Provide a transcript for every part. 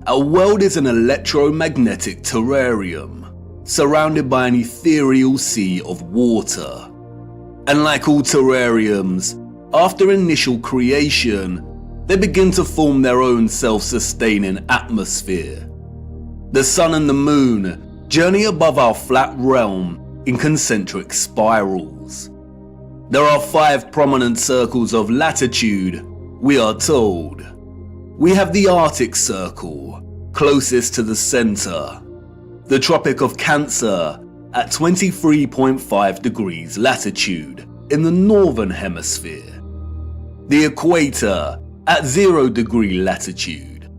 Our world is an electromagnetic terrarium, surrounded by an ethereal sea of water. And like all terrariums, after initial creation, they begin to form their own self-sustaining atmosphere. The sun and the moon journey above our flat realm in concentric spirals. There are 5 prominent circles of latitude, we are told. We have the Arctic Circle, closest to the center, the Tropic of Cancer at 23.5 degrees latitude in the northern hemisphere, the Equator at 0 degree latitude,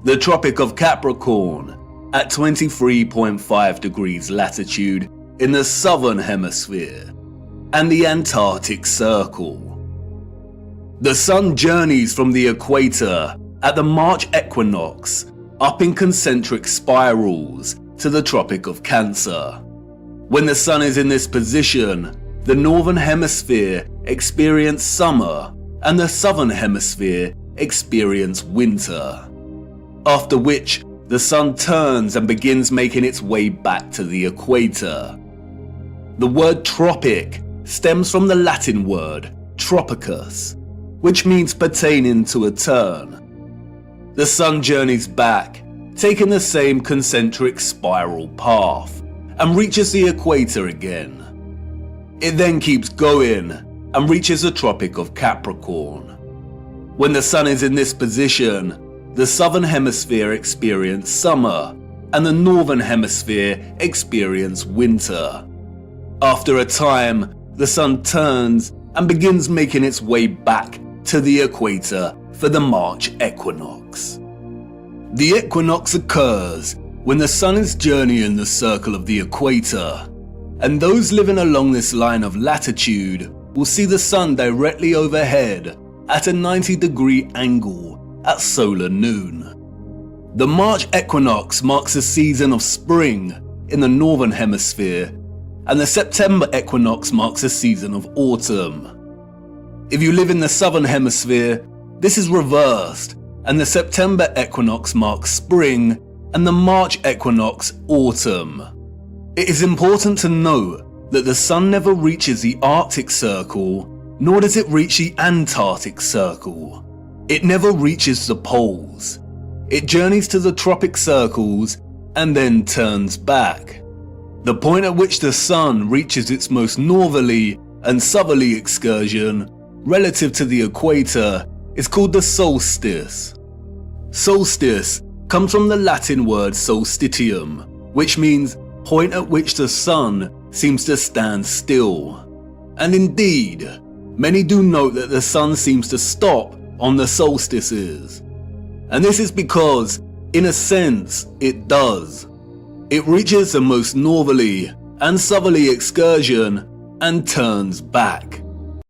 the Tropic of Capricorn at 23.5 degrees latitude in the southern hemisphere, and the Antarctic Circle. The sun journeys from the equator at the March equinox up in concentric spirals to the Tropic of Cancer. When the sun is in this position, the northern hemisphere experiences summer and the southern hemisphere experiences winter. After which, the sun turns and begins making its way back to the equator. The word tropic stems from the Latin word tropicus, which means pertaining to a turn. The sun journeys back, taking the same concentric spiral path, and reaches the equator again. It then keeps going and reaches the Tropic of Capricorn. When the sun is in this position, the southern hemisphere experiences summer and the northern hemisphere experiences winter. After a time, the sun turns and begins making its way back to the equator for the March equinox. The equinox occurs when the sun is journeying the circle of the equator, and those living along this line of latitude will see the sun directly overhead at a 90-degree angle at solar noon. The March equinox marks a season of spring in the northern hemisphere, and the September equinox marks a season of autumn. If you live in the southern hemisphere, this is reversed, and the September equinox marks spring and the March equinox autumn. It is important to note that the sun never reaches the Arctic Circle, nor does it reach the Antarctic Circle. It never reaches the poles. It journeys to the tropic circles and then turns back. The point at which the sun reaches its most northerly and southerly excursion relative to the equator is called the solstice. Solstice comes from the Latin word solstitium, which means point at which the sun seems to stand still. And indeed, many do note that the sun seems to stop on the solstices. And this is because, in a sense, it does. It reaches the most northerly and southerly excursion and turns back.